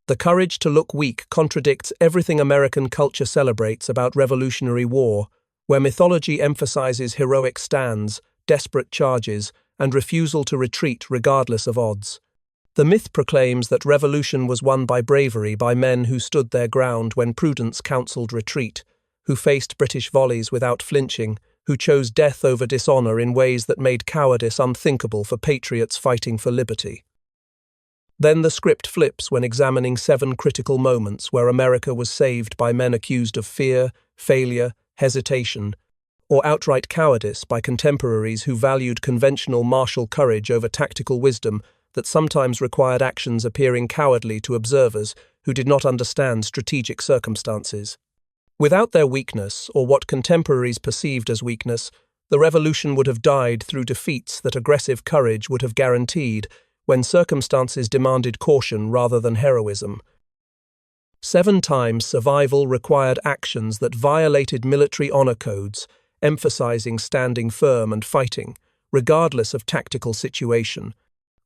The courage to look weak contradicts everything American culture celebrates about Revolutionary War, where mythology emphasizes heroic stands, desperate charges, and refusal to retreat regardless of odds. The myth proclaims that revolution was won by bravery by men who stood their ground when prudence counseled retreat, who faced British volleys without flinching, who chose death over dishonor in ways that made cowardice unthinkable for patriots fighting for liberty. Then the script flips when examining 7 critical moments where America was saved by men accused of fear, failure, hesitation, or outright cowardice by contemporaries who valued conventional martial courage over tactical wisdom that sometimes required actions appearing cowardly to observers who did not understand strategic circumstances. Without their weakness, or what contemporaries perceived as weakness, the revolution would have died through defeats that aggressive courage would have guaranteed when circumstances demanded caution rather than heroism. 7 times survival required actions that violated military honor codes, emphasizing standing firm and fighting, regardless of tactical situation,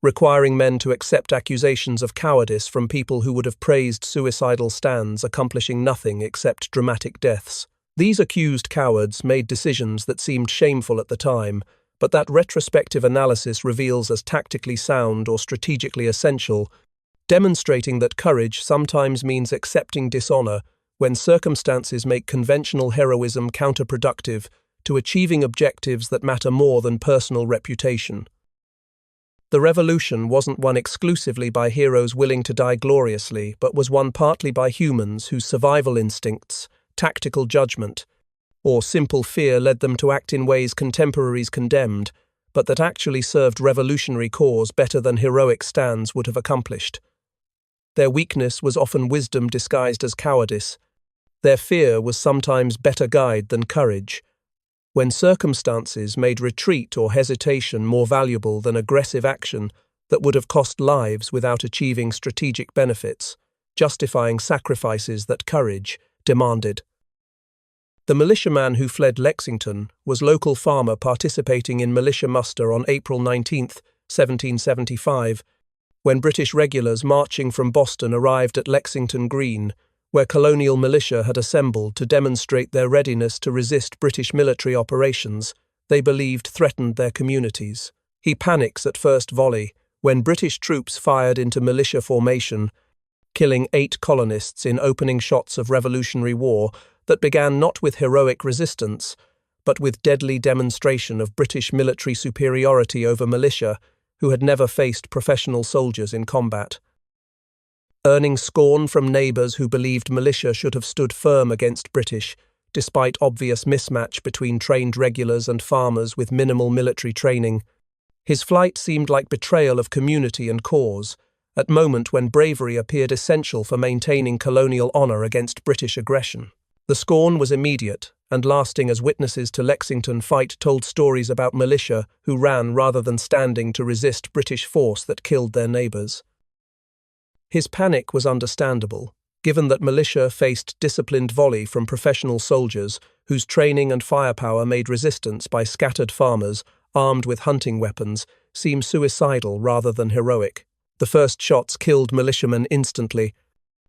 requiring men to accept accusations of cowardice from people who would have praised suicidal stands accomplishing nothing except dramatic deaths. These accused cowards made decisions that seemed shameful at the time, but that retrospective analysis reveals as tactically sound or strategically essential, demonstrating that courage sometimes means accepting dishonor when circumstances make conventional heroism counterproductive to achieving objectives that matter more than personal reputation. The revolution wasn't won exclusively by heroes willing to die gloriously, but was won partly by humans whose survival instincts, tactical judgment, or simple fear led them to act in ways contemporaries condemned, but that actually served revolutionary cause better than heroic stands would have accomplished. Their weakness was often wisdom disguised as cowardice. Their fear was sometimes better guide than courage. When circumstances made retreat or hesitation more valuable than aggressive action that would have cost lives without achieving strategic benefits, justifying sacrifices that courage demanded. The militiaman who fled Lexington was local farmer participating in militia muster on April 19, 1775, when British regulars marching from Boston arrived at Lexington Green, where colonial militia had assembled to demonstrate their readiness to resist British military operations they believed threatened their communities. He panics at first volley when British troops fired into militia formation, killing 8 colonists in opening shots of Revolutionary War that began not with heroic resistance, but with deadly demonstration of British military superiority over militia who had never faced professional soldiers in combat. Earning scorn from neighbours who believed militia should have stood firm against British, despite obvious mismatch between trained regulars and farmers with minimal military training, his flight seemed like betrayal of community and cause, at a moment when bravery appeared essential for maintaining colonial honour against British aggression. The scorn was immediate and lasting as witnesses to Lexington fight told stories about militia who ran rather than standing to resist British force that killed their neighbours. His panic was understandable, given that militia faced disciplined volley from professional soldiers whose training and firepower made resistance by scattered farmers armed with hunting weapons seem suicidal rather than heroic. The first shots killed militiamen instantly,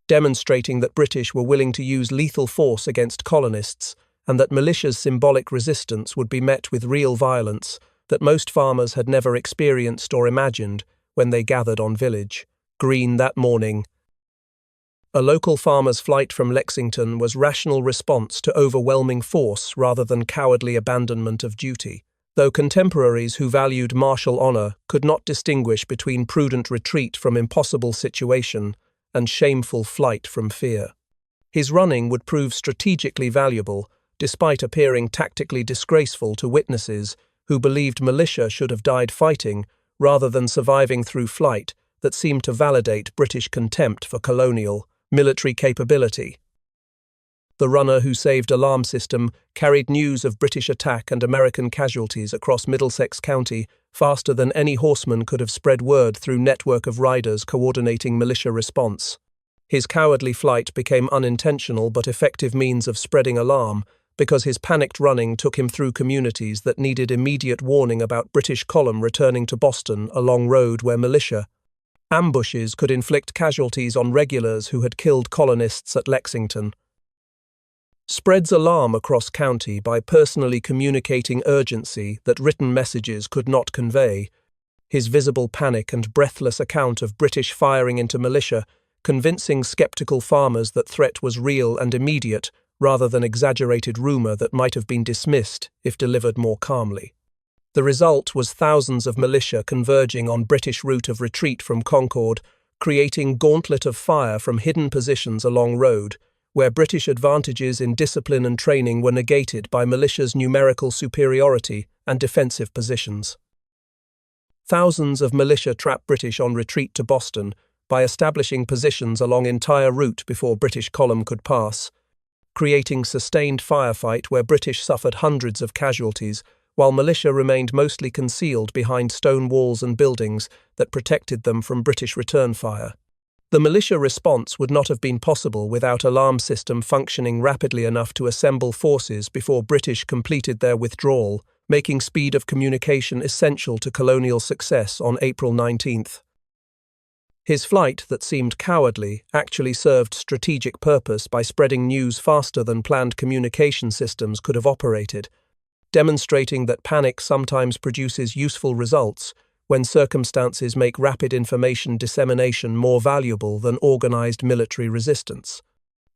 demonstrating that British were willing to use lethal force against colonists and that militia's symbolic resistance would be met with real violence that most farmers had never experienced or imagined when they gathered on village Green that morning. A local farmer's flight from Lexington was rational response to overwhelming force rather than cowardly abandonment of duty, though contemporaries who valued martial honour could not distinguish between prudent retreat from impossible situation and shameful flight from fear. His running would prove strategically valuable, despite appearing tactically disgraceful to witnesses who believed militia should have died fighting rather than surviving through flight that seemed to validate British contempt for colonial military capability. The runner who saved alarm system carried news of British attack and American casualties across Middlesex County faster than any horseman could have spread word through network of riders coordinating militia response. His cowardly flight became unintentional but effective means of spreading alarm because his panicked running took him through communities that needed immediate warning about British column returning to Boston, a long road where militia Ambushes could inflict casualties on regulars who had killed colonists at Lexington. Spreads alarm across county by personally communicating urgency that written messages could not convey. His visible panic and breathless account of British firing into militia, convincing skeptical farmers that threat was real and immediate, rather than exaggerated rumour that might have been dismissed if delivered more calmly. The result was thousands of militia converging on British route of retreat from Concord, creating gauntlet of fire from hidden positions along road, where British advantages in discipline and training were negated by militia's numerical superiority and defensive positions. Thousands of militia trapped British on retreat to Boston by establishing positions along entire route before British column could pass, creating sustained firefight where British suffered hundreds of casualties, while militia remained mostly concealed behind stone walls and buildings that protected them from British return fire. The militia response would not have been possible without alarm system functioning rapidly enough to assemble forces before British completed their withdrawal, making speed of communication essential to colonial success on April 19th. His flight that seemed cowardly actually served strategic purpose by spreading news faster than planned communication systems could have operated, demonstrating that panic sometimes produces useful results when circumstances make rapid information dissemination more valuable than organized military resistance.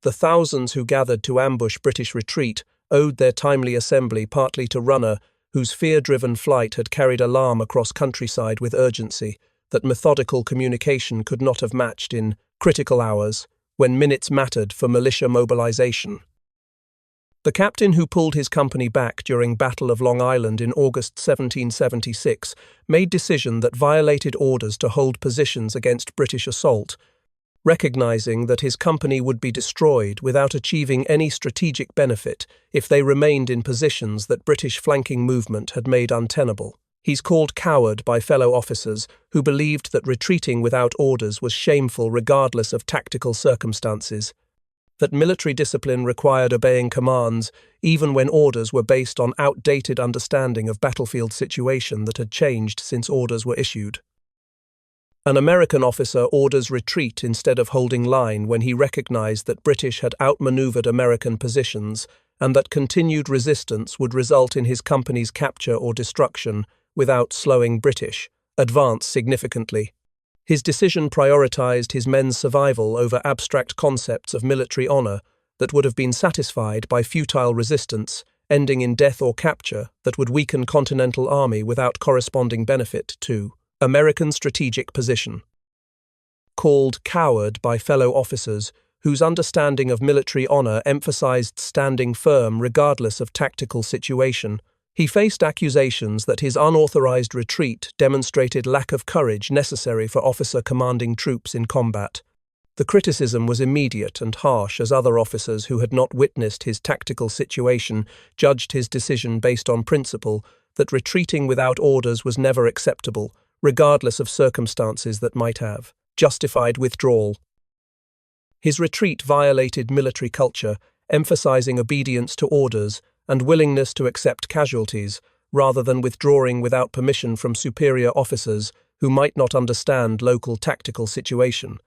The thousands who gathered to ambush British retreat owed their timely assembly partly to Runner, whose fear-driven flight had carried alarm across countryside with urgency that methodical communication could not have matched in critical hours when minutes mattered for militia mobilization. The captain who pulled his company back during Battle of Long Island in August 1776 made decision that violated orders to hold positions against British assault, recognizing that his company would be destroyed without achieving any strategic benefit if they remained in positions that British flanking movement had made untenable. He's called coward by fellow officers who believed that retreating without orders was shameful regardless of tactical circumstances, that military discipline required obeying commands even when orders were based on outdated understanding of battlefield situation that had changed since orders were issued. An American officer orders retreat instead of holding line when he recognized that British had outmaneuvered American positions and that continued resistance would result in his company's capture or destruction without slowing British advance significantly. His decision prioritized his men's survival over abstract concepts of military honor that would have been satisfied by futile resistance, ending in death or capture that would weaken Continental Army without corresponding benefit to American strategic position. Called coward by fellow officers whose understanding of military honor emphasized standing firm regardless of tactical situation, he faced accusations that his unauthorized retreat demonstrated lack of courage necessary for officer commanding troops in combat. The criticism was immediate and harsh as other officers who had not witnessed his tactical situation judged his decision based on principle that retreating without orders was never acceptable, regardless of circumstances that might have justified withdrawal. His retreat violated military culture, emphasizing obedience to orders and willingness to accept casualties, rather than withdrawing without permission from superior officers who might not understand local tactical situation.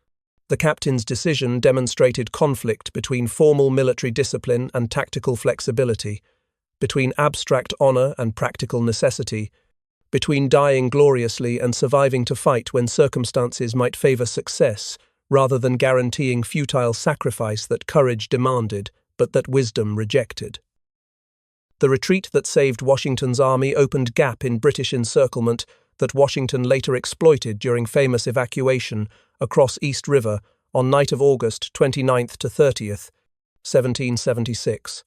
The captain's decision demonstrated conflict between formal military discipline and tactical flexibility, between abstract honor and practical necessity, between dying gloriously and surviving to fight when circumstances might favor success, rather than guaranteeing futile sacrifice that courage demanded, but that wisdom rejected. The retreat that saved Washington's army opened gap in British encirclement that Washington later exploited during famous evacuation across East River on night of August 29th to 30th, 1776.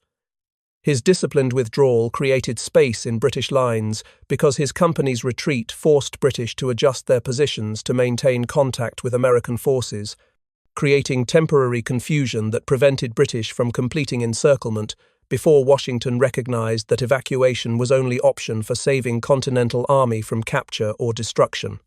His disciplined withdrawal created space in British lines because his company's retreat forced British to adjust their positions to maintain contact with American forces, creating temporary confusion that prevented British from completing encirclement before Washington recognized that evacuation was only option for saving Continental Army from capture or destruction.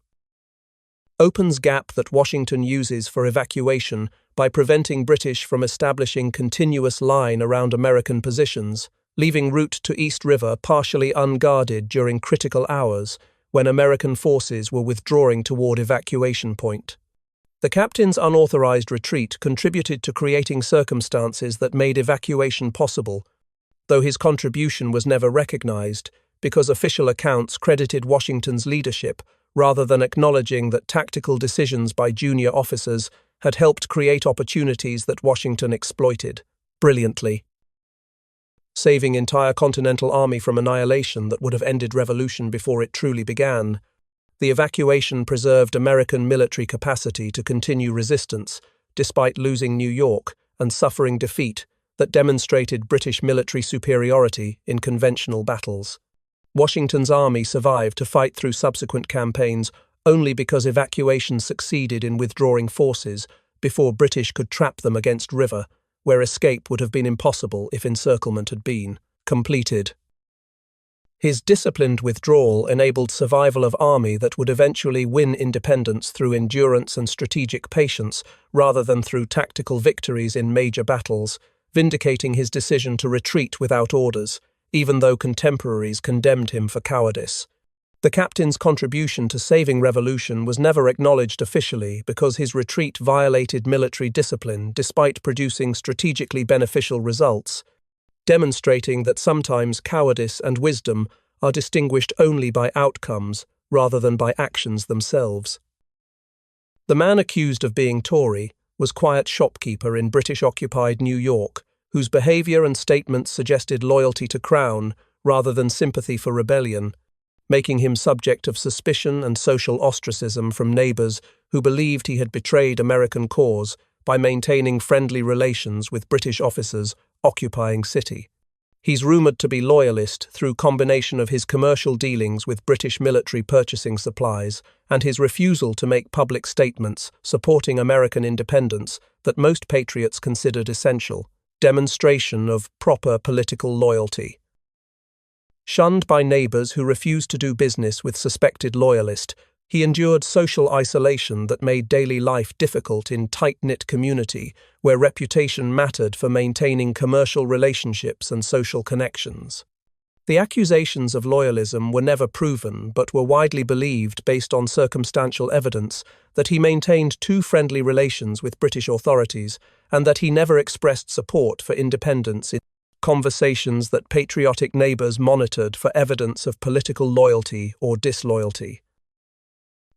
Opens gap that Washington uses for evacuation by preventing British from establishing continuous line around American positions, leaving route to East River partially unguarded during critical hours when American forces were withdrawing toward evacuation point. The captain's unauthorized retreat contributed to creating circumstances that made evacuation possible, though his contribution was never recognized because official accounts credited Washington's leadership rather than acknowledging that tactical decisions by junior officers had helped create opportunities that Washington exploited brilliantly, saving entire Continental Army from annihilation that would have ended revolution before it truly began. The evacuation preserved American military capacity to continue resistance, despite losing New York and suffering defeat that demonstrated British military superiority in conventional battles. Washington's army survived to fight through subsequent campaigns only because evacuation succeeded in withdrawing forces before British could trap them against river, where escape would have been impossible if encirclement had been completed. His disciplined withdrawal enabled survival of army that would eventually win independence through endurance and strategic patience rather than through tactical victories in major battles, vindicating his decision to retreat without orders, even though contemporaries condemned him for cowardice. The captain's contribution to saving revolution was never acknowledged officially because his retreat violated military discipline despite producing strategically beneficial results, demonstrating that sometimes cowardice and wisdom are distinguished only by outcomes rather than by actions themselves. The man accused of being Tory was quiet shopkeeper in British-occupied New York, whose behavior and statements suggested loyalty to Crown rather than sympathy for rebellion, making him subject of suspicion and social ostracism from neighbors who believed he had betrayed American cause by maintaining friendly relations with British officers occupying city. He's rumored to be loyalist through combination of his commercial dealings with British military purchasing supplies and his refusal to make public statements supporting American independence that most patriots considered essential, demonstration of proper political loyalty. Shunned by neighbors who refused to do business with suspected loyalist, he endured social isolation that made daily life difficult in tight-knit community where reputation mattered for maintaining commercial relationships and social connections. The accusations of loyalism were never proven but were widely believed based on circumstantial evidence that he maintained two friendly relations with British authorities and that he never expressed support for independence in conversations that patriotic neighbors monitored for evidence of political loyalty or disloyalty.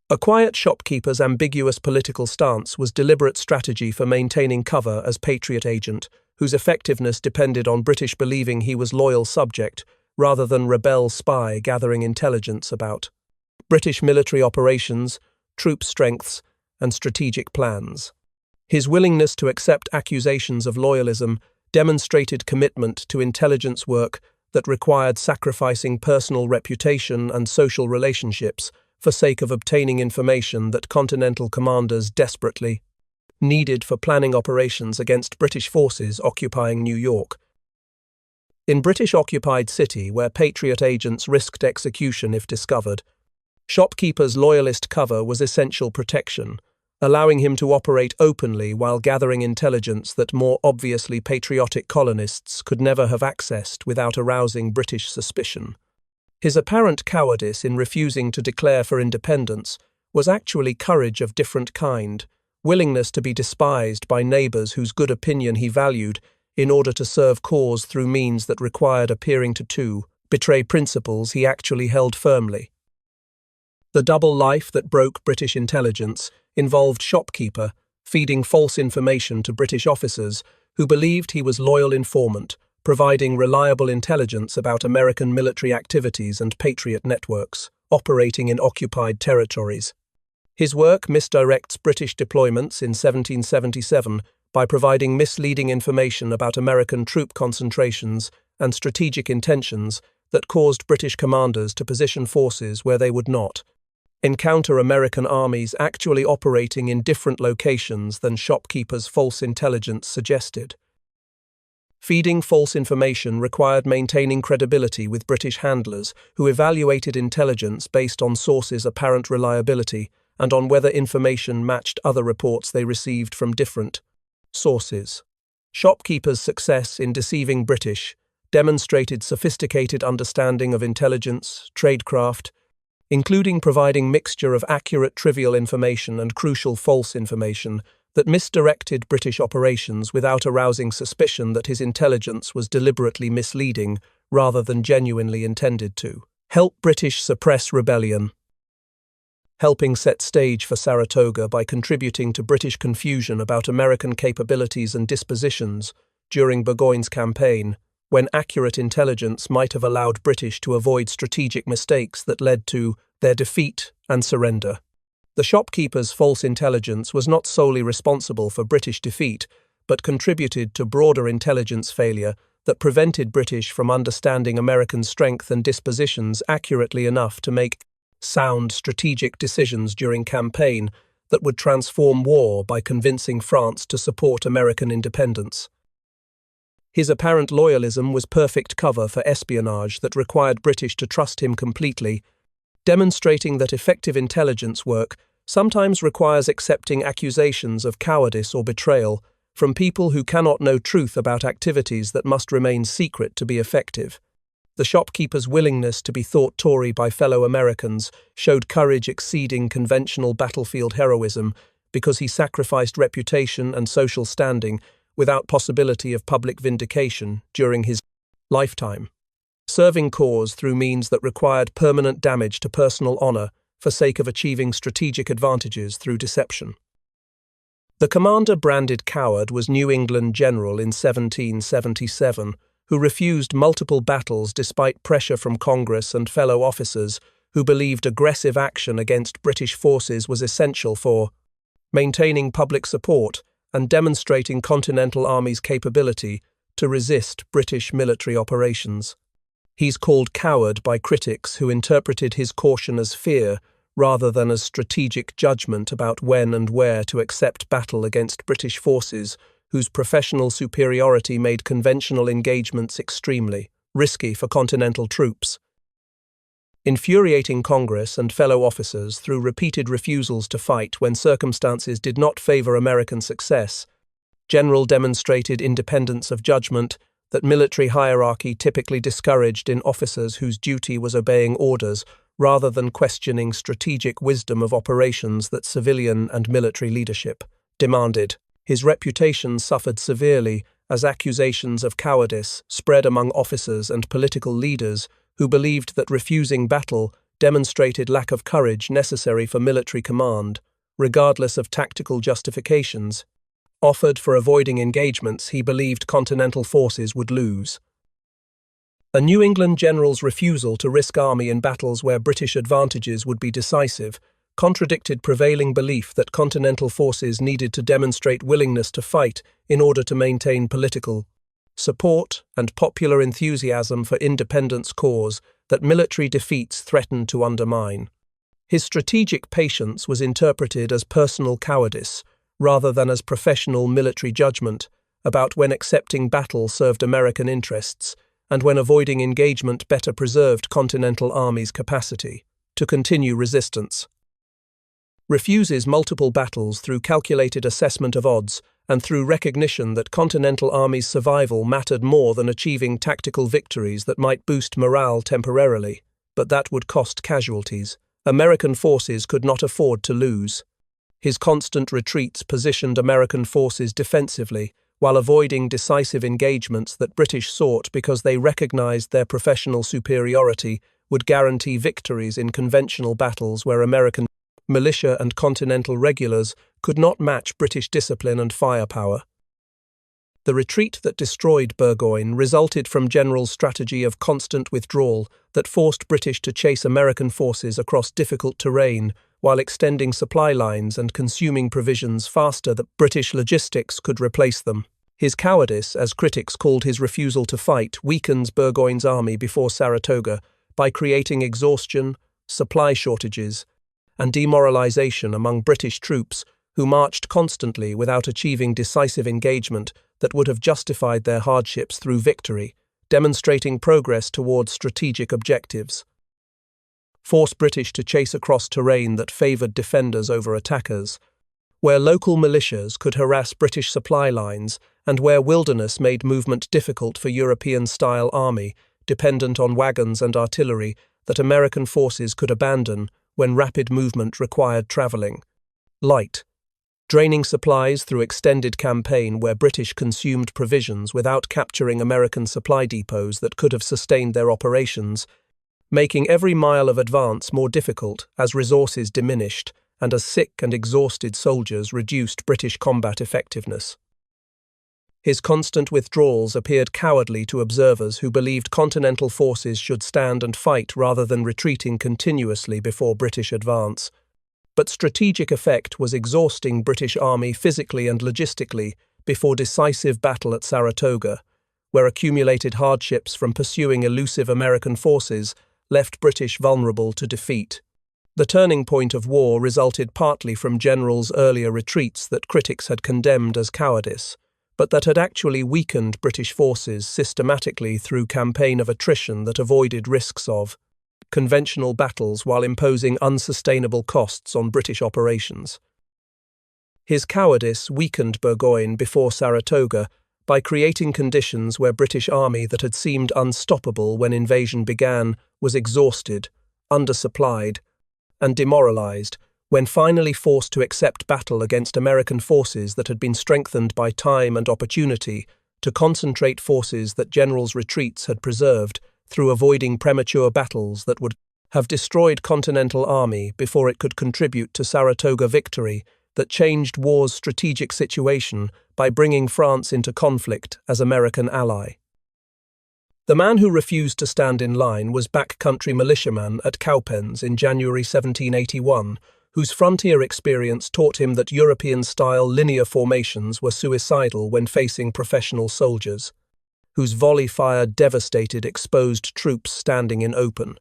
A quiet shopkeeper's ambiguous political stance was deliberate strategy for maintaining cover as Patriot agent, whose effectiveness depended on British believing he was loyal subject rather than rebel spy gathering intelligence about British military operations, troop strengths, and strategic plans. His willingness to accept accusations of loyalism demonstrated commitment to intelligence work that required sacrificing personal reputation and social relationships for sake of obtaining information that Continental commanders desperately needed for planning operations against British forces occupying New York. In British-occupied city, where Patriot agents risked execution if discovered, shopkeeper's loyalist cover was essential protection, allowing him to operate openly while gathering intelligence that more obviously patriotic colonists could never have accessed without arousing British suspicion. His apparent cowardice in refusing to declare for independence was actually courage of different kind, willingness to be despised by neighbors whose good opinion he valued in order to serve cause through means that required appearing to betray principles he actually held firmly. The double life that broke British intelligence involved shopkeeper feeding false information to British officers who believed he was loyal informant, providing reliable intelligence about American military activities and Patriot networks operating in occupied territories. His work misdirects British deployments in 1777 by providing misleading information about American troop concentrations and strategic intentions that caused British commanders to position forces where they would not encounter American armies actually operating in different locations than shopkeepers' false intelligence suggested. Feeding false information required maintaining credibility with British handlers who evaluated intelligence based on sources' apparent reliability and on whether information matched other reports they received from different sources. Shopkeepers' success in deceiving British demonstrated sophisticated understanding of intelligence, tradecraft, including providing mixture of accurate trivial information and crucial false information that misdirected British operations without arousing suspicion that his intelligence was deliberately misleading rather than genuinely intended to help British suppress rebellion. Helping set stage for Saratoga by contributing to British confusion about American capabilities and dispositions during Burgoyne's campaign, when accurate intelligence might have allowed British to avoid strategic mistakes that led to their defeat and surrender. The shopkeeper's false intelligence was not solely responsible for British defeat, but contributed to broader intelligence failure that prevented British from understanding American strength and dispositions accurately enough to make sound strategic decisions during campaign that would transform war by convincing France to support American independence. His apparent loyalism was perfect cover for espionage that required British to trust him completely, demonstrating that effective intelligence work sometimes requires accepting accusations of cowardice or betrayal from people who cannot know truth about activities that must remain secret to be effective. The shopkeeper's willingness to be thought Tory by fellow Americans showed courage exceeding conventional battlefield heroism because he sacrificed reputation and social standing without possibility of public vindication during his lifetime, serving cause through means that required permanent damage to personal honor for sake of achieving strategic advantages through deception. The commander branded coward was New England general in 1777, who refused multiple battles despite pressure from Congress and fellow officers who believed aggressive action against British forces was essential for maintaining public support and demonstrating Continental Army's capability to resist British military operations. He's called coward by critics who interpreted his caution as fear rather than as strategic judgment about when and where to accept battle against British forces whose professional superiority made conventional engagements extremely risky for Continental troops. Infuriating Congress and fellow officers through repeated refusals to fight when circumstances did not favor American success, General demonstrated independence of judgment that military hierarchy typically discouraged in officers whose duty was obeying orders rather than questioning strategic wisdom of operations that civilian and military leadership demanded. His reputation suffered severely as accusations of cowardice spread among officers and political leaders who believed that refusing battle demonstrated lack of courage necessary for military command, regardless of tactical justifications. Offered for avoiding engagements he believed Continental forces would lose. A New England general's refusal to risk army in battles where British advantages would be decisive contradicted prevailing belief that Continental forces needed to demonstrate willingness to fight in order to maintain political support and popular enthusiasm for independence cause that military defeats threatened to undermine. His strategic patience was interpreted as personal cowardice rather than as professional military judgment about when accepting battle served American interests and when avoiding engagement better preserved Continental Army's capacity to continue resistance. Refuses multiple battles through calculated assessment of odds and through recognition that Continental Army's survival mattered more than achieving tactical victories that might boost morale temporarily, but that would cost casualties. American forces could not afford to lose. His constant retreats positioned American forces defensively, while avoiding decisive engagements that British sought because they recognized their professional superiority would guarantee victories in conventional battles where American militia and Continental regulars could not match British discipline and firepower. The retreat that destroyed Burgoyne resulted from General's strategy of constant withdrawal that forced British to chase American forces across difficult terrain while extending supply lines and consuming provisions faster than British logistics could replace them. His cowardice, as critics called his refusal to fight, weakens Burgoyne's army before Saratoga by creating exhaustion, supply shortages, and demoralization among British troops who marched constantly without achieving decisive engagement that would have justified their hardships through victory, demonstrating progress towards strategic objectives. Force British to chase across terrain that favored defenders over attackers, where local militias could harass British supply lines and where wilderness made movement difficult for European-style army, dependent on wagons and artillery that American forces could abandon when rapid movement required travelling. Light, draining supplies through extended campaign where British consumed provisions without capturing American supply depots that could have sustained their operations, making every mile of advance more difficult as resources diminished and as sick and exhausted soldiers reduced British combat effectiveness. His constant withdrawals appeared cowardly to observers who believed Continental forces should stand and fight rather than retreating continuously before British advance. But strategic effect was exhausting British Army physically and logistically before decisive battle at Saratoga, where accumulated hardships from pursuing elusive American forces left British vulnerable to defeat. The turning point of war resulted partly from generals' earlier retreats that critics had condemned as cowardice, but that had actually weakened British forces systematically through campaign of attrition that avoided risks of conventional battles while imposing unsustainable costs on British operations. His cowardice weakened Burgoyne before Saratoga by creating conditions where British army that had seemed unstoppable when invasion began was exhausted, undersupplied, and demoralized when finally forced to accept battle against American forces that had been strengthened by time and opportunity to concentrate forces that generals' retreats had preserved through avoiding premature battles that would have destroyed Continental Army before it could contribute to Saratoga victory that changed war's strategic situation by bringing France into conflict as American ally. The man who refused to stand in line was backcountry militiaman at Cowpens in January 1781, whose frontier experience taught him that European-style linear formations were suicidal when facing professional soldiers, whose volley fire devastated exposed troops standing in open.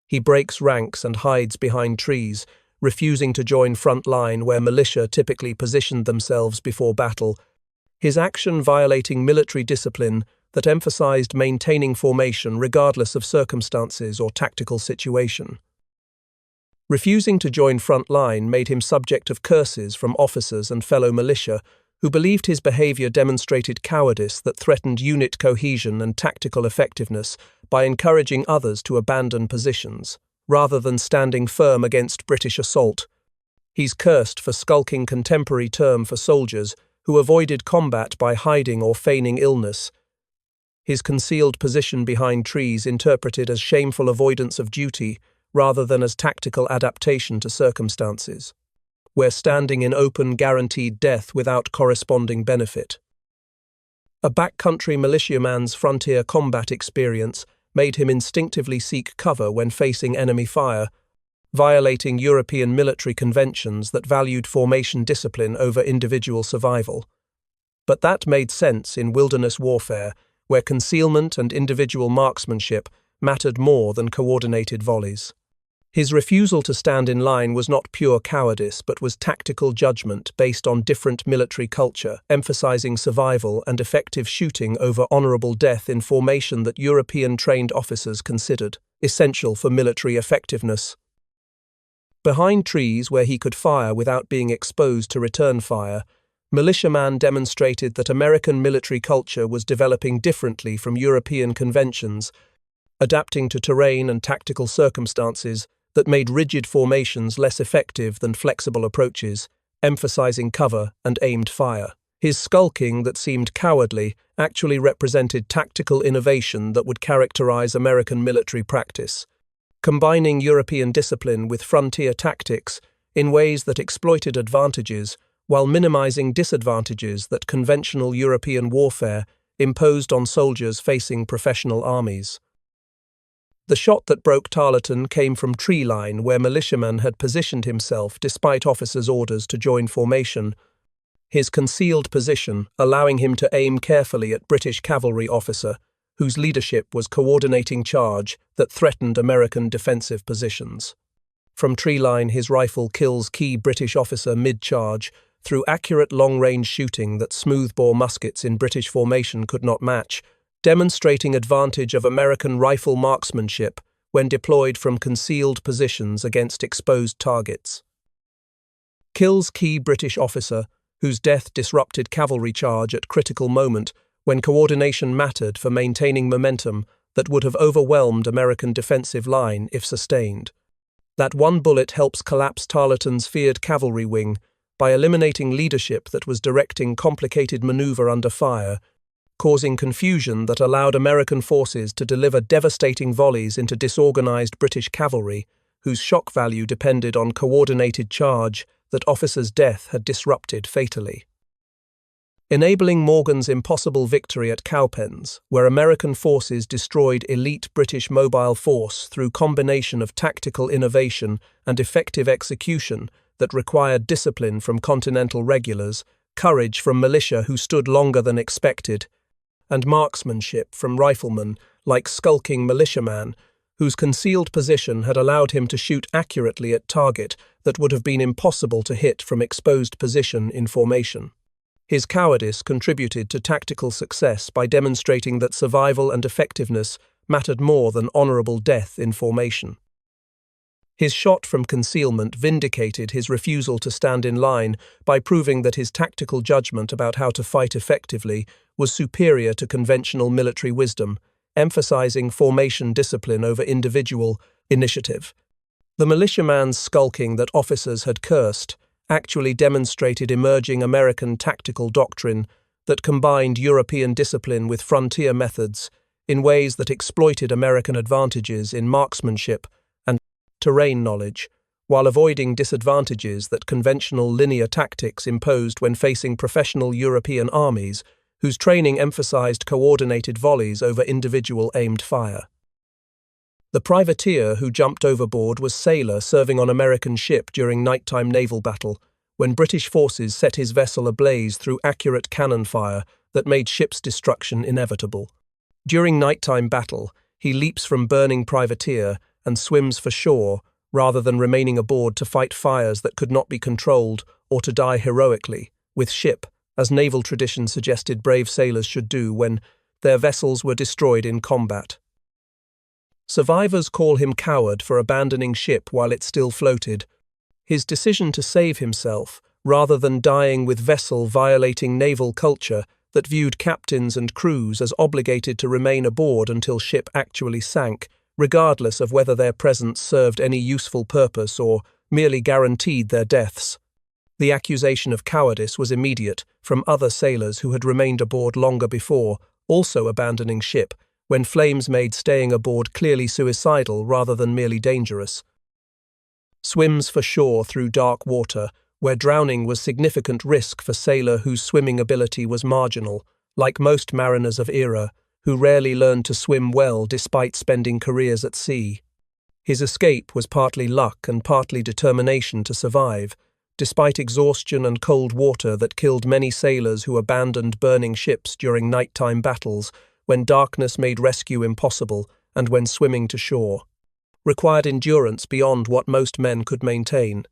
He breaks ranks and hides behind trees, refusing to join front line where militia typically positioned themselves before battle, his action violating military discipline that emphasized maintaining formation regardless of circumstances or tactical situation. Refusing to join front line made him subject of curses from officers and fellow militia who believed his behavior demonstrated cowardice that threatened unit cohesion and tactical effectiveness by encouraging others to abandon positions, rather than standing firm against British assault. He's cursed for skulking contemporary term for soldiers who avoided combat by hiding or feigning illness. His concealed position behind trees interpreted as shameful avoidance of duty rather than as tactical adaptation to circumstances, where standing in open guaranteed death without corresponding benefit. A backcountry militiaman's frontier combat experience made him instinctively seek cover when facing enemy fire, violating European military conventions that valued formation discipline over individual survival. But that made sense in wilderness warfare, where concealment and individual marksmanship mattered more than coordinated volleys. His refusal to stand in line was not pure cowardice but was tactical judgment based on different military culture, emphasizing survival and effective shooting over honorable death in formation that European-trained officers considered essential for military effectiveness. Behind trees where he could fire without being exposed to return fire, militiaman demonstrated that American military culture was developing differently from European conventions, adapting to terrain and tactical circumstances that made rigid formations less effective than flexible approaches, emphasizing cover and aimed fire. His skulking that seemed cowardly actually represented tactical innovation that would characterize American military practice, combining European discipline with frontier tactics in ways that exploited advantages while minimizing disadvantages that conventional European warfare imposed on soldiers facing professional armies. The shot that broke Tarleton came from tree line where militiaman had positioned himself despite officers' orders to join formation, his concealed position allowing him to aim carefully at British cavalry officer, whose leadership was coordinating charge that threatened American defensive positions. From tree line, his rifle kills key British officer mid-charge through accurate long-range shooting that smoothbore muskets in British formation could not match, demonstrating advantage of American rifle marksmanship when deployed from concealed positions against exposed targets. Kills key British officer, whose death disrupted cavalry charge at critical moment when coordination mattered for maintaining momentum that would have overwhelmed American defensive line if sustained. That one bullet helps collapse Tarleton's feared cavalry wing by eliminating leadership that was directing complicated maneuver under fire, causing confusion that allowed American forces to deliver devastating volleys into disorganized British cavalry, whose shock value depended on coordinated charge that officers' death had disrupted fatally. Enabling Morgan's impossible victory at Cowpens, where American forces destroyed elite British mobile force through combination of tactical innovation and effective execution that required discipline from Continental regulars, courage from militia who stood longer than expected, and marksmanship from riflemen like skulking militiaman, whose concealed position had allowed him to shoot accurately at target that would have been impossible to hit from exposed position in formation. His cowardice contributed to tactical success by demonstrating that survival and effectiveness mattered more than honorable death in formation. His shot from concealment vindicated his refusal to stand in line by proving that his tactical judgment about how to fight effectively was superior to conventional military wisdom, emphasizing formation discipline over individual initiative. The militiaman's skulking that officers had cursed actually demonstrated emerging American tactical doctrine that combined European discipline with frontier methods in ways that exploited American advantages in marksmanship and terrain knowledge, while avoiding disadvantages that conventional linear tactics imposed when facing professional European armies, whose training emphasized coordinated volleys over individual aimed fire. The privateer who jumped overboard was sailor serving on American ship during nighttime naval battle, when British forces set his vessel ablaze through accurate cannon fire that made ship's destruction inevitable. During nighttime battle, he leaps from burning privateer and swims for shore rather than remaining aboard to fight fires that could not be controlled or to die heroically, with ship, as naval tradition suggested brave sailors should do when their vessels were destroyed in combat. Survivors call him coward for abandoning ship while it still floated. His decision to save himself, rather than dying with vessel violating naval culture that viewed captains and crews as obligated to remain aboard until ship actually sank, regardless of whether their presence served any useful purpose or merely guaranteed their deaths. The accusation of cowardice was immediate from other sailors who had remained aboard longer before, also abandoning ship, when flames made staying aboard clearly suicidal rather than merely dangerous. Swims for shore through dark water, where drowning was significant risk for sailor whose swimming ability was marginal, like most mariners of era, who rarely learned to swim well despite spending careers at sea. His escape was partly luck and partly determination to survive, despite exhaustion and cold water that killed many sailors who abandoned burning ships during nighttime battles, when darkness made rescue impossible and when swimming to shore required endurance beyond what most men could maintain.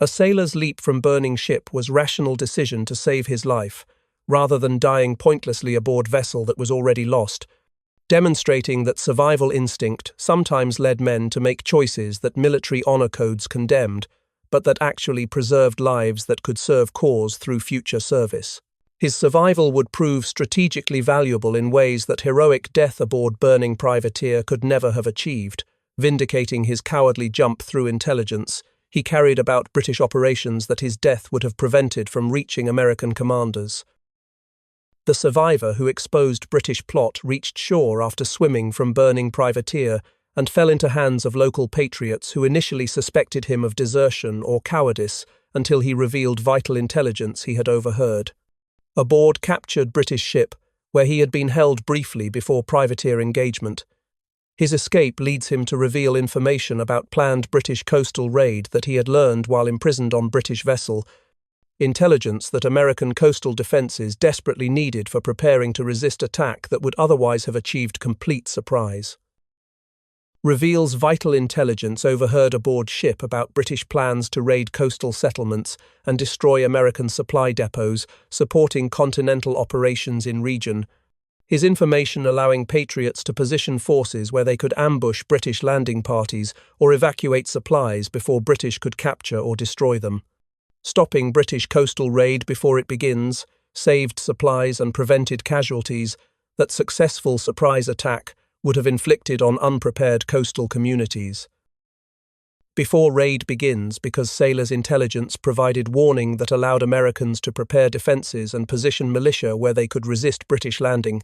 A sailor's leap from burning ship was rational decision to save his life, rather than dying pointlessly aboard vessel that was already lost, demonstrating that survival instinct sometimes led men to make choices that military honor codes condemned, but that actually preserved lives that could serve cause through future service. His survival would prove strategically valuable in ways that heroic death aboard burning privateer could never have achieved. Vindicating his cowardly jump through intelligence, he carried about British operations that his death would have prevented from reaching American commanders. The survivor who exposed British plot reached shore after swimming from burning privateer and fell into hands of local patriots who initially suspected him of desertion or cowardice until he revealed vital intelligence he had overheard. Aboard captured British ship, where he had been held briefly before privateer engagement. His escape leads him to reveal information about planned British coastal raid that he had learned while imprisoned on British vessel, intelligence that American coastal defenses desperately needed for preparing to resist attack that would otherwise have achieved complete surprise. Reveals vital intelligence overheard aboard ship about British plans to raid coastal settlements and destroy American supply depots, supporting continental operations in region. His information allowing Patriots to position forces where they could ambush British landing parties or evacuate supplies before British could capture or destroy them. Stopping British coastal raid before it begins, saved supplies and prevented casualties that successful surprise attack would have inflicted on unprepared coastal communities. Before raid begins, because sailors' intelligence provided warning that allowed Americans to prepare defences and position militia where they could resist British landing,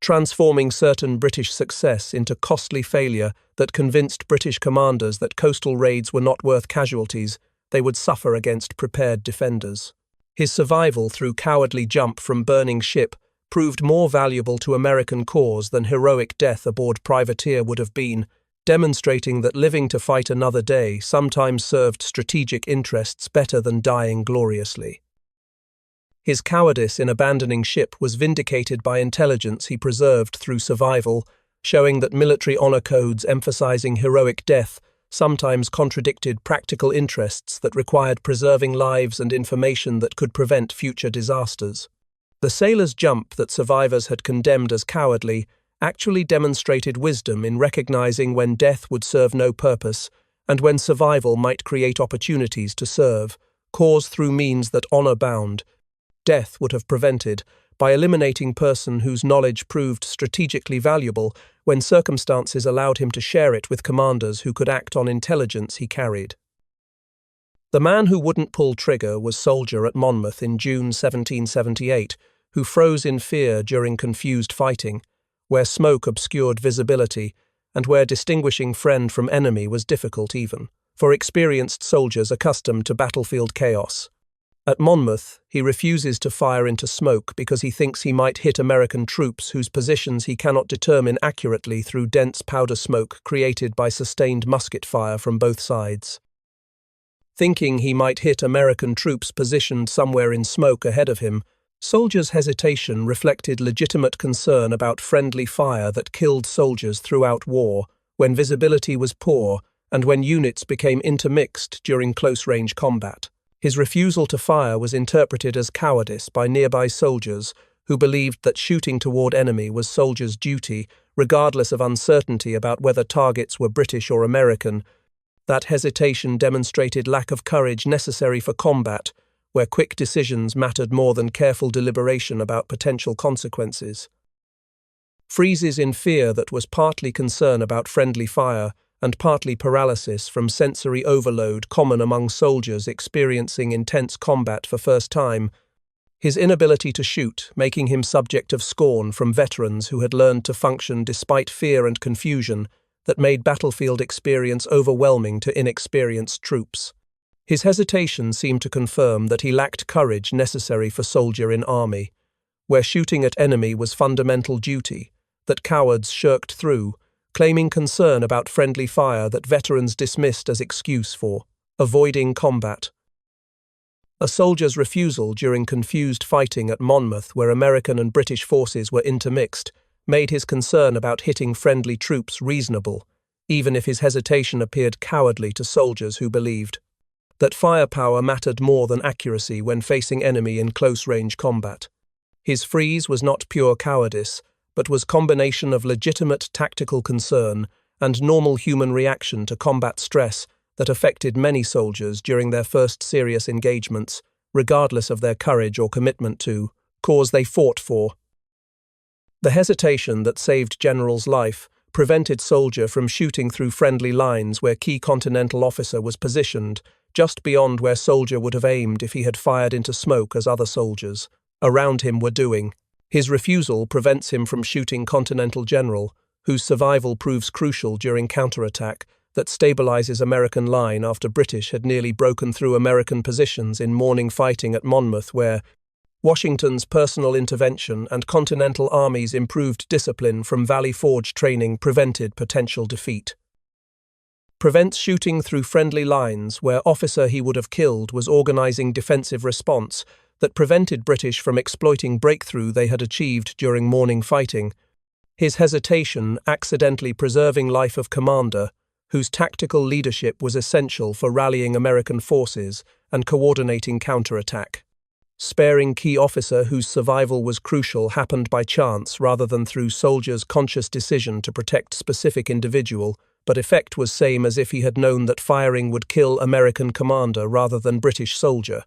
transforming certain British success into costly failure that convinced British commanders that coastal raids were not worth casualties they would suffer against prepared defenders. His survival through cowardly jump from burning ship proved more valuable to American cause than heroic death aboard privateer would have been, demonstrating that living to fight another day sometimes served strategic interests better than dying gloriously. His cowardice in abandoning ship was vindicated by intelligence he preserved through survival, showing that military honor codes emphasizing heroic death sometimes contradicted practical interests that required preserving lives and information that could prevent future disasters. The sailor's jump that survivors had condemned as cowardly actually demonstrated wisdom in recognizing when death would serve no purpose and when survival might create opportunities to serve, cause through means that honor-bound death would have prevented, by eliminating person whose knowledge proved strategically valuable when circumstances allowed him to share it with commanders who could act on intelligence he carried. The man who wouldn't pull trigger was soldier at Monmouth in June 1778, who froze in fear during confused fighting, where smoke obscured visibility, and where distinguishing friend from enemy was difficult even for experienced soldiers accustomed to battlefield chaos. At Monmouth, he refuses to fire into smoke because he thinks he might hit American troops whose positions he cannot determine accurately through dense powder smoke created by sustained musket fire from both sides. Thinking he might hit American troops positioned somewhere in smoke ahead of him, soldiers' hesitation reflected legitimate concern about friendly fire that killed soldiers throughout war, when visibility was poor and when units became intermixed during close-range combat. His refusal to fire was interpreted as cowardice by nearby soldiers who believed that shooting toward enemy was soldiers' duty, regardless of uncertainty about whether targets were British or American. That hesitation demonstrated lack of courage necessary for combat, where quick decisions mattered more than careful deliberation about potential consequences. Freezes in fear that was partly concern about friendly fire and partly paralysis from sensory overload common among soldiers experiencing intense combat for first time, his inability to shoot making him subject of scorn from veterans who had learned to function despite fear and confusion that made battlefield experience overwhelming to inexperienced troops. His hesitation seemed to confirm that he lacked courage necessary for soldier in army, where shooting at enemy was fundamental duty, that cowards shirked through, claiming concern about friendly fire that veterans dismissed as excuse for avoiding combat. A soldier's refusal during confused fighting at Monmouth, where American and British forces were intermixed, made his concern about hitting friendly troops reasonable, even if his hesitation appeared cowardly to soldiers who believed that firepower mattered more than accuracy when facing enemy in close-range combat. His freeze was not pure cowardice, but was combination of legitimate tactical concern and normal human reaction to combat stress that affected many soldiers during their first serious engagements, regardless of their courage or commitment to cause they fought for. The hesitation that saved General's life prevented soldier from shooting through friendly lines where key Continental officer was positioned, just beyond where soldier would have aimed if he had fired into smoke as other soldiers around him were doing. His refusal prevents him from shooting Continental General, whose survival proves crucial during counterattack that stabilizes American line after British had nearly broken through American positions in morning fighting at Monmouth, where Washington's personal intervention and Continental armies' improved discipline from Valley Forge training prevented potential defeat. Prevents shooting through friendly lines where officer he would have killed was organizing defensive response that prevented British from exploiting breakthrough they had achieved during morning fighting. His hesitation accidentally preserving life of commander, whose tactical leadership was essential for rallying American forces and coordinating counterattack. Sparing key officer whose survival was crucial happened by chance rather than through soldiers' conscious decision to protect specific individual, but effect was same as if he had known that firing would kill American commander rather than British soldier.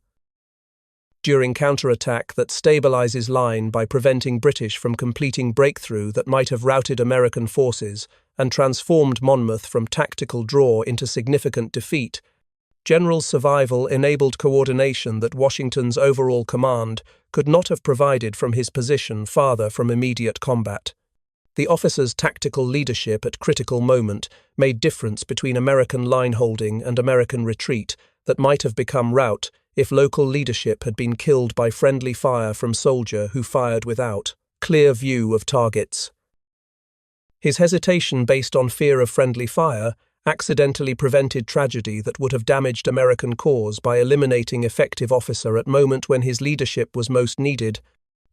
during counterattack that stabilizes line by preventing British from completing breakthrough that might have routed American forces and transformed Monmouth from tactical draw into significant defeat. General survival enabled coordination that Washington's overall command could not have provided from his position farther from immediate combat. The officer's tactical leadership at critical moment made difference between American line holding and American retreat that might have become rout if local leadership had been killed by friendly fire from soldier who fired without clear view of targets. His hesitation based on fear of friendly fire accidentally prevented tragedy that would have damaged American cause by eliminating effective officer at moment when his leadership was most needed,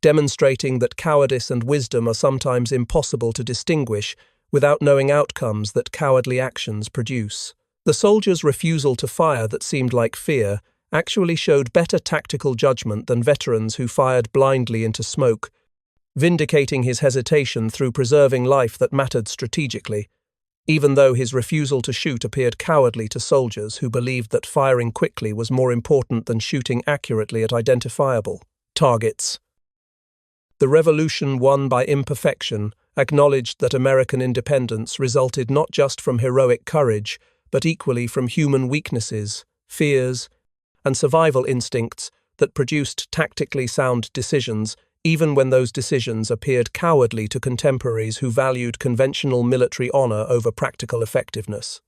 demonstrating that cowardice and wisdom are sometimes impossible to distinguish without knowing outcomes that cowardly actions produce. The soldier's refusal to fire that seemed like fear actually showed better tactical judgment than veterans who fired blindly into smoke, vindicating his hesitation through preserving life that mattered strategically, even though his refusal to shoot appeared cowardly to soldiers who believed that firing quickly was more important than shooting accurately at identifiable targets. The revolution won by imperfection acknowledged that American independence resulted not just from heroic courage, but equally from human weaknesses, fears, and survival instincts that produced tactically sound decisions, even when those decisions appeared cowardly to contemporaries who valued conventional military honor over practical effectiveness.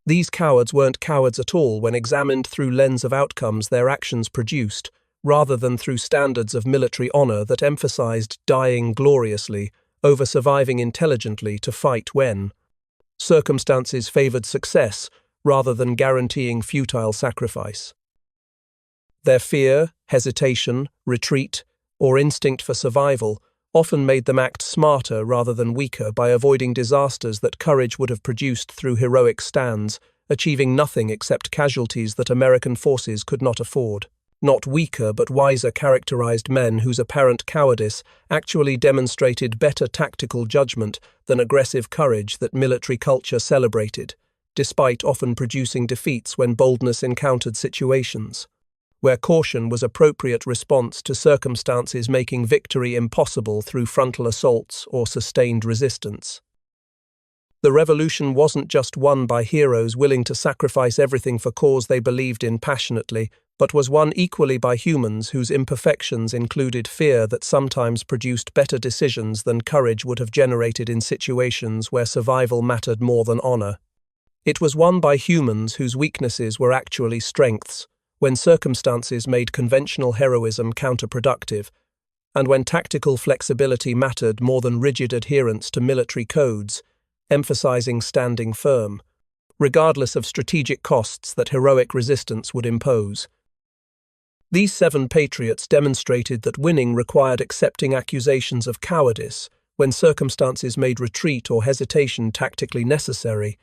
These cowards weren't cowards at all when examined through lens of outcomes their actions produced, rather than through standards of military honor that emphasized dying gloriously over surviving intelligently to fight when circumstances favored success rather than guaranteeing futile sacrifice. Their fear, hesitation, retreat, or instinct for survival often made them act smarter rather than weaker by avoiding disasters that courage would have produced through heroic stands, achieving nothing except casualties that American forces could not afford. Not weaker but wiser characterized men whose apparent cowardice actually demonstrated better tactical judgment than aggressive courage that military culture celebrated, despite often producing defeats when boldness encountered situations where caution was appropriate response to circumstances making victory impossible through frontal assaults or sustained resistance. The revolution wasn't just won by heroes willing to sacrifice everything for cause they believed in passionately, but was won equally by humans whose imperfections included fear that sometimes produced better decisions than courage would have generated in situations where survival mattered more than honor. It was won by humans whose weaknesses were actually strengths, when circumstances made conventional heroism counterproductive, and when tactical flexibility mattered more than rigid adherence to military codes, emphasizing standing firm, regardless of strategic costs that heroic resistance would impose. These 7 patriots demonstrated that winning required accepting accusations of cowardice when circumstances made retreat or hesitation tactically necessary,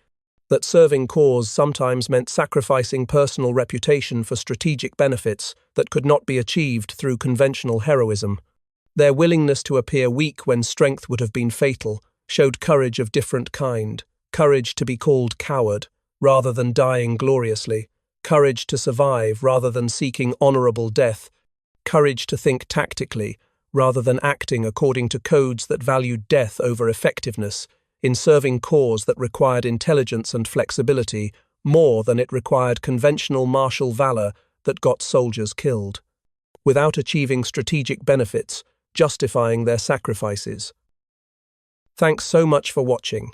that serving cause sometimes meant sacrificing personal reputation for strategic benefits that could not be achieved through conventional heroism. Their willingness to appear weak when strength would have been fatal showed courage of different kind, courage to be called coward rather than dying gloriously, courage to survive rather than seeking honorable death, courage to think tactically rather than acting according to codes that valued death over effectiveness, in serving cause that required intelligence and flexibility more than it required conventional martial valor that got soldiers killed, without achieving strategic benefits, justifying their sacrifices. Thanks so much for watching.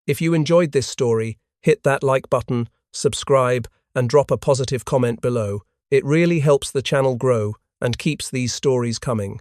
If you enjoyed this story, hit that like button, subscribe, and drop a positive comment below. It really helps the channel grow and keeps these stories coming.